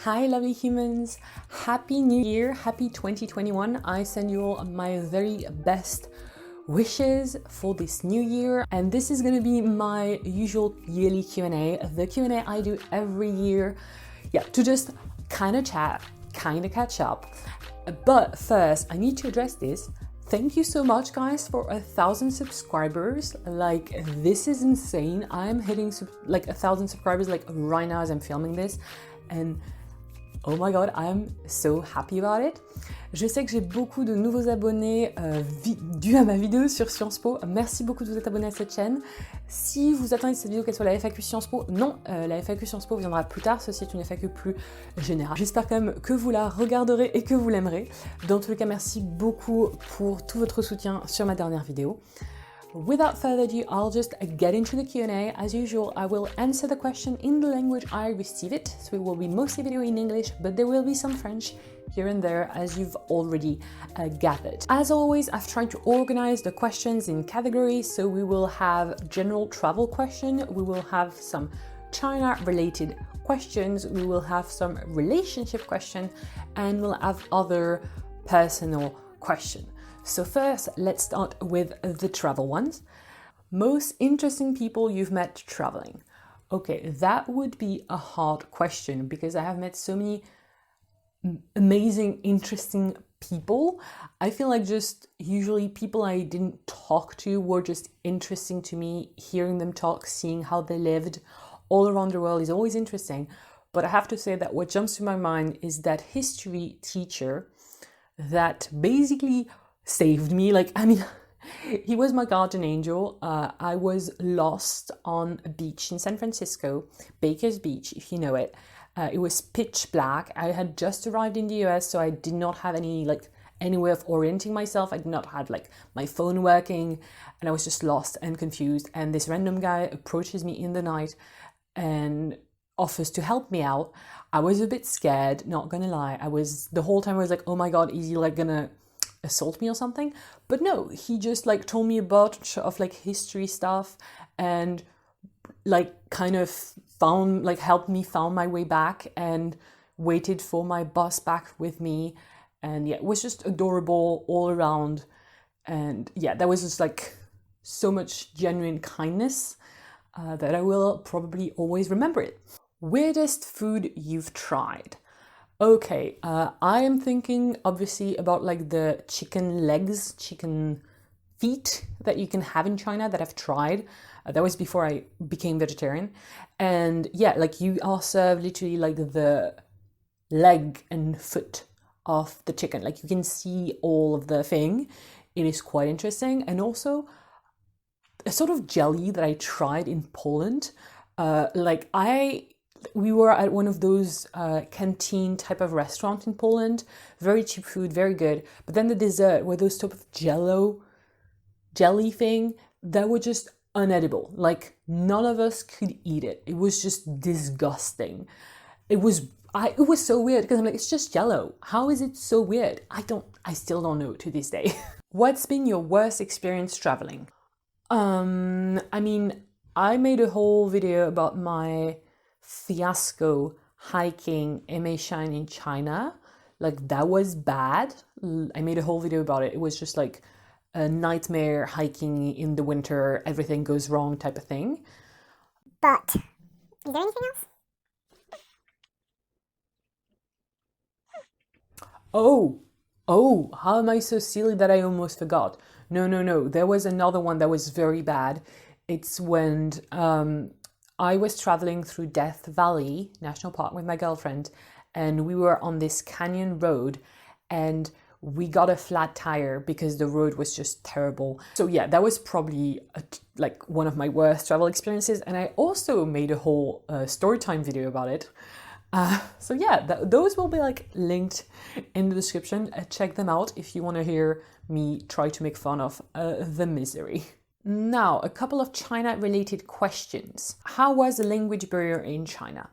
Hi lovely humans, happy new year, happy 2021. I send you all my very best wishes for this new year, and this is going to be my usual yearly Q&A, the Q&A I do every year, to just kind of chat, kind of catch up. But first I need to address this. Thank you so much guys for 1,000 subscribers. Like, this is insane. I'm hitting like 1,000 subscribers like right now as I'm filming this, and oh my god, I'm so happy about it. Je sais que j'ai beaucoup de nouveaux abonnés dû à ma vidéo sur Sciences Po. Merci beaucoup de vous être abonné à cette chaîne. Si vous attendez cette vidéo qu'elle soit la FAQ Sciences Po, non, la FAQ Sciences Po viendra plus tard. Ceci est une FAQ plus générale. J'espère quand même que vous la regarderez et que vous l'aimerez. Dans tous les cas, merci beaucoup pour tout votre soutien sur ma dernière vidéo. Without further ado, I'll just get into the Q&A. As usual, I will answer the question in the language I receive it. So it will be mostly video in English, but there will be some French here and there, as you've already gathered. As always, I've tried to organize the questions in categories. So we will have general travel question, we will have some China related questions, we will have some relationship question, and we'll have other personal question. So first, let's start with the travel ones. Most interesting people you've met traveling. Okay, that would be a hard question because I have met so many amazing, interesting people. I feel like just usually people I didn't talk to were just interesting to me. Hearing them talk, seeing how they lived all around the world is always interesting. But I have to say that what jumps to my mind is that history teacher that basically saved me. Like, I mean, he was my guardian angel. I was lost on a beach in San Francisco, Baker's Beach, if you know it. It was pitch black. I had just arrived in the US, so I did not have any way of orienting myself. I did not have my phone working, and I was just lost and confused. And this random guy approaches me in the night and offers to help me out. I was a bit scared, not gonna lie. The whole time I was like, oh my god, is he gonna assault me or something? But no, he just told me a bunch of history stuff and kind of helped me found my way back and waited for my bus back with me. And yeah, it was just adorable all around. And yeah, that was just so much genuine kindness that I will probably always remember it. Weirdest food you've tried. Okay, I am thinking obviously about the chicken legs, chicken feet that you can have in China that I've tried. That was before I became vegetarian. And yeah, you are served literally the leg and foot of the chicken. You can see all of the thing. It is quite interesting. And also a sort of jelly that I tried in Poland. We were at one of those canteen type of restaurant in Poland. Very cheap food, very good. But then the dessert were those type of jelly thing that were just unedible. None of us could eat it. It was just disgusting. It was so weird because I'm it's just Jello. How is it so weird? I still don't know to this day. What's been your worst experience traveling? I mean, I made a whole video about my fiasco hiking Emei Shan in China. That was bad. I made a whole video about it. It was just a nightmare hiking in the winter, everything goes wrong type of thing. But is there anything else? Oh, how am I so silly that I almost forgot? No. There was another one that was very bad. It's when I was traveling through Death Valley National Park with my girlfriend, and we were on this canyon road, and we got a flat tire because the road was just terrible. So yeah, that was probably one of my worst travel experiences, and I also made a whole story time video about it. So yeah, those will be linked in the description. Check them out if you want to hear me try to make fun of the misery. Now, a couple of China-related questions. How was the language barrier in China?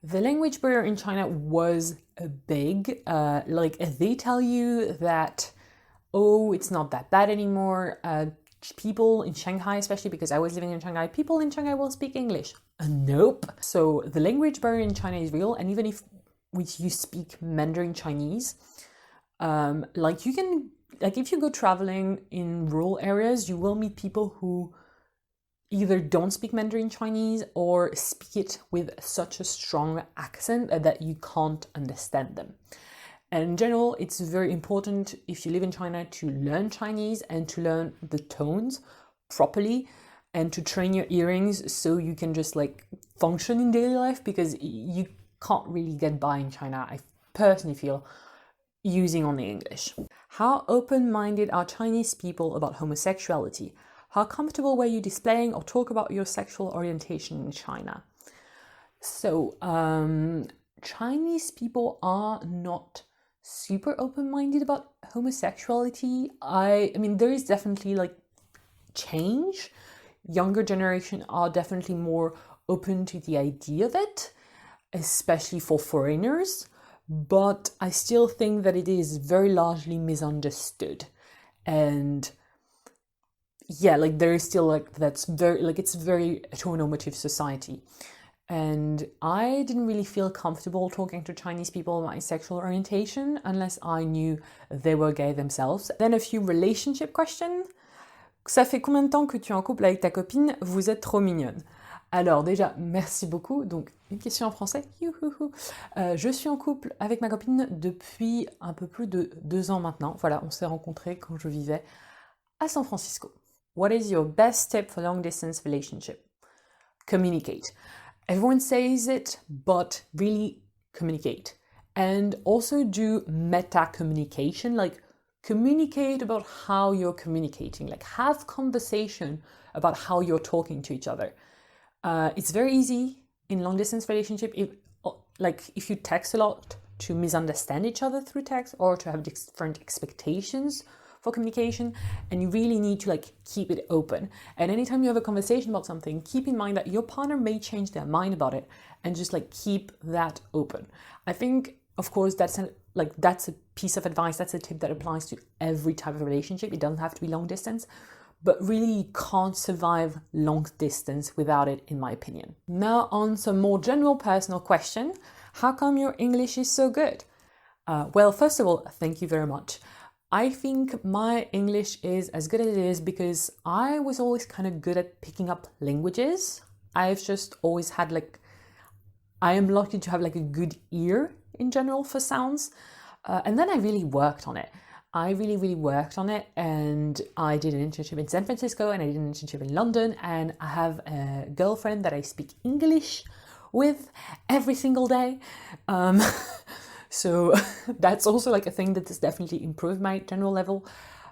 The language barrier in China was big. They tell you that, oh, it's not that bad anymore. People in Shanghai, especially because I was living in Shanghai, people in Shanghai will speak English. Nope. So the language barrier in China is real, and even if which you speak Mandarin Chinese. Like you can, like if you go traveling in rural areas, you will meet people who either don't speak Mandarin Chinese or speak it with such a strong accent that you can't understand them. And in general, it's very important if you live in China to learn Chinese and to learn the tones properly and to train your earrings so you can just like function in daily life, because you can't really get by in China, I personally feel, using only English. How open-minded are Chinese people about homosexuality? How comfortable were you displaying or talk about your sexual orientation in China? So, Chinese people are not super open-minded about homosexuality. I mean, there is definitely like change. Younger generation are definitely more open to the idea of it, especially for foreigners. But I still think that it is very largely misunderstood. And yeah, like there is still like that's very like it's very heteronormative society. And I didn't really feel comfortable talking to Chinese people about my sexual orientation unless I knew they were gay themselves. Then a few relationship questions. Ça fait combien de temps que tu es en couple avec ta copine? Vous êtes trop mignonne. Alors déjà, merci beaucoup. Donc, une question en français. Je suis en couple avec ma copine depuis un peu plus de 2 ans maintenant. Voilà, on s'est rencontrés quand je vivais à San Francisco. What is your best tip for long distance relationship? Communicate. Everyone says it, but really communicate. And also do meta communication, like communicate about how you're communicating, like have conversation about how you're talking to each other. It's very easy in long distance relationship if you text a lot to misunderstand each other through text or to have different expectations for communication, and you really need to like keep it open. And anytime you have a conversation about something, keep in mind that your partner may change their mind about it, and just like keep that open. I think, of course, that's a piece of advice, that's a tip that applies to every type of relationship. It doesn't have to be long distance, but really you can't survive long distance without it, in my opinion. Now on some more general personal question. How come your English is so good? Well, first of all, thank you very much. I think my English is as good as it is because I was always kind of good at picking up languages. I've just always had I am lucky to have like a good ear in general for sounds. And then I really worked on it. I really worked on it, and I did an internship in San Francisco and I did an internship in London, and I have a girlfriend that I speak English with every single day. So that's also like a thing that has definitely improved my general level.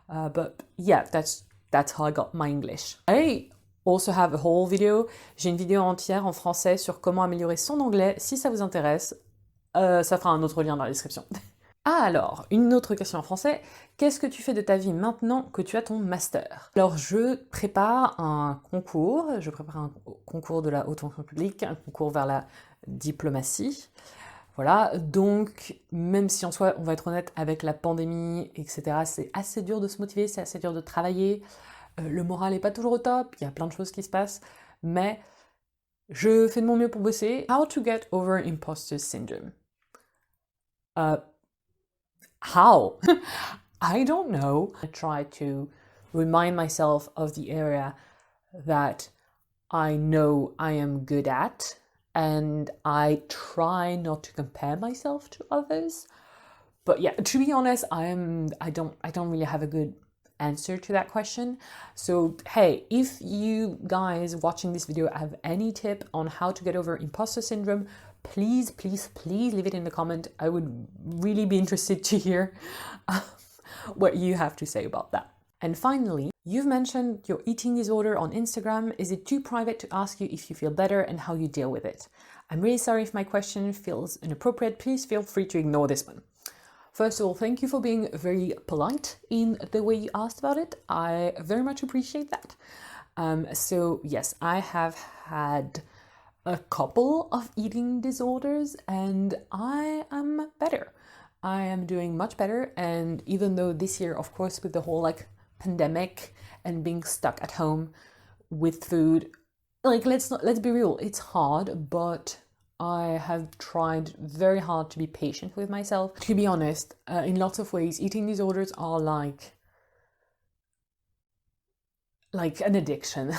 But yeah, that's how I got my English. I also have a whole video. J'ai une vidéo entière en français sur comment améliorer son anglais. Si ça vous intéresse, ça fera un autre lien dans la description. Ah alors, une autre question en français. Qu'est-ce que tu fais de ta vie maintenant que tu as ton master? Alors, je prépare un concours. Je prépare un concours de la haute fonction publique, un concours vers la diplomatie. Voilà, donc même si en soi, on va être honnête, avec la pandémie, etc., c'est assez dur de se motiver, c'est assez dur de travailler. Le moral n'est pas toujours au top, il y a plein de choses qui se passent, mais je fais de mon mieux pour bosser. How to get over imposter syndrome? How? I don't know. I try to remind myself of the area that I know I am good at, and I try not to compare myself to others. But yeah, to be honest, I don't really have a good answer to that question. So hey, if you guys watching this video have any tip on how to get over imposter syndrome, please leave it in the comment. I would really be interested to hear what you have to say about that. And finally, you've mentioned your eating disorder on Instagram. Is it too private to ask you if you feel better and how you deal with it? I'm really sorry if my question feels inappropriate. Please feel free to ignore this one. First of all, thank you for being very polite in the way you asked about it. I very much appreciate that. So yes, I have had a couple of eating disorders and I am better. I am doing much better, and even though this year, of course, with the whole pandemic and being stuck at home with food, let's be real, it's hard, but I have tried very hard to be patient with myself. To be honest, in lots of ways, eating disorders are like an addiction.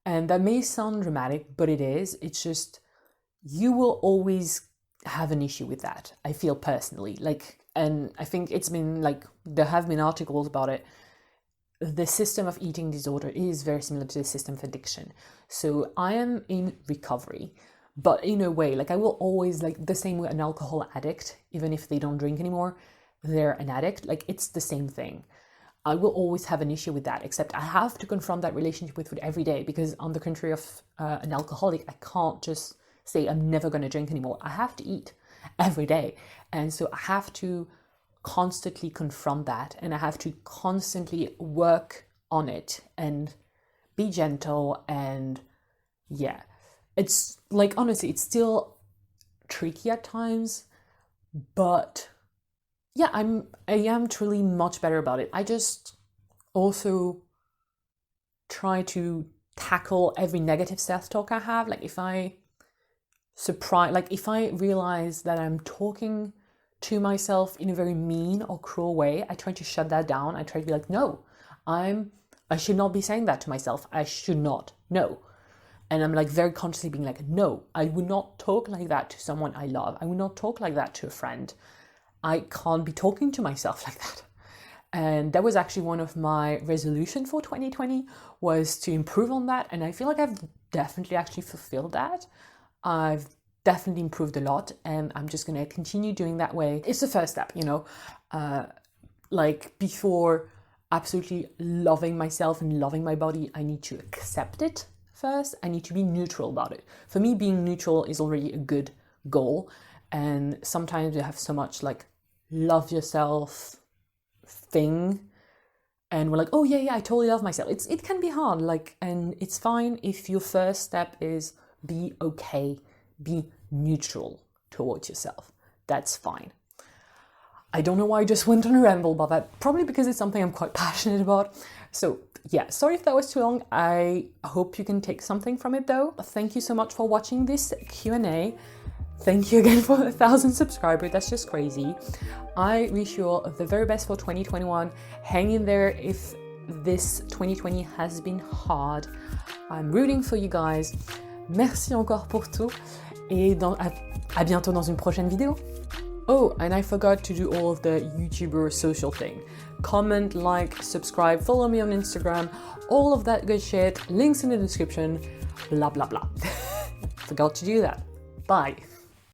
And that may sound dramatic, but it is. It's just, you will always have an issue with that, I feel personally. And I think it's been there have been articles about it. The system of eating disorder is very similar to the system of addiction. So I am in recovery, but in a way, I will always, the same way an alcohol addict, even if they don't drink anymore, they're an addict. It's the same thing. I will always have an issue with that, except I have to confront that relationship with food every day, because on the contrary of an alcoholic, I can't just say I'm never going to drink anymore. I have to eat every day. And so I have to constantly confront that, and I have to constantly work on it and be gentle. And yeah, it's honestly, it's still tricky at times, but yeah, I am truly much better about it. I just also try to tackle every negative self-talk I have. If I realize that I'm talking to myself in a very mean or cruel way, I try to shut that down. I try to be no, I should not be saying that to myself. I should not. No. And I'm very consciously being no, I would not talk like that to someone I love. I would not talk like that to a friend. I can't be talking to myself like that. And that was actually one of my resolutions for 2020, was to improve on that. And I feel like I've definitely actually fulfilled that. I've definitely improved a lot, and I'm just going to continue doing that way. It's the first step, before absolutely loving myself and loving my body, I need to accept it first. I need to be neutral about it. For me, being neutral is already a good goal. And sometimes you have so much love yourself thing, and we're oh yeah, I totally love myself. It can be hard, and it's fine if your first step is be okay, be neutral towards yourself. That's fine. I don't know why I just went on a ramble about that. Probably because it's something I'm quite passionate about. So yeah, sorry if that was too long. I hope you can take something from it though. Thank you so much for watching this Q&A. Thank you again for 1,000 subscribers. That's just crazy. I wish you all the very best for 2021. Hang in there if this 2020 has been hard. I'm rooting for you guys. Merci encore pour tout. Et à bientôt dans une prochaine vidéo. Oh, and I forgot to do all of the YouTuber social thing. Comment, like, subscribe, follow me on Instagram, all of that good shit. Links in the description. Blah, blah, blah. Forgot to do that. Bye.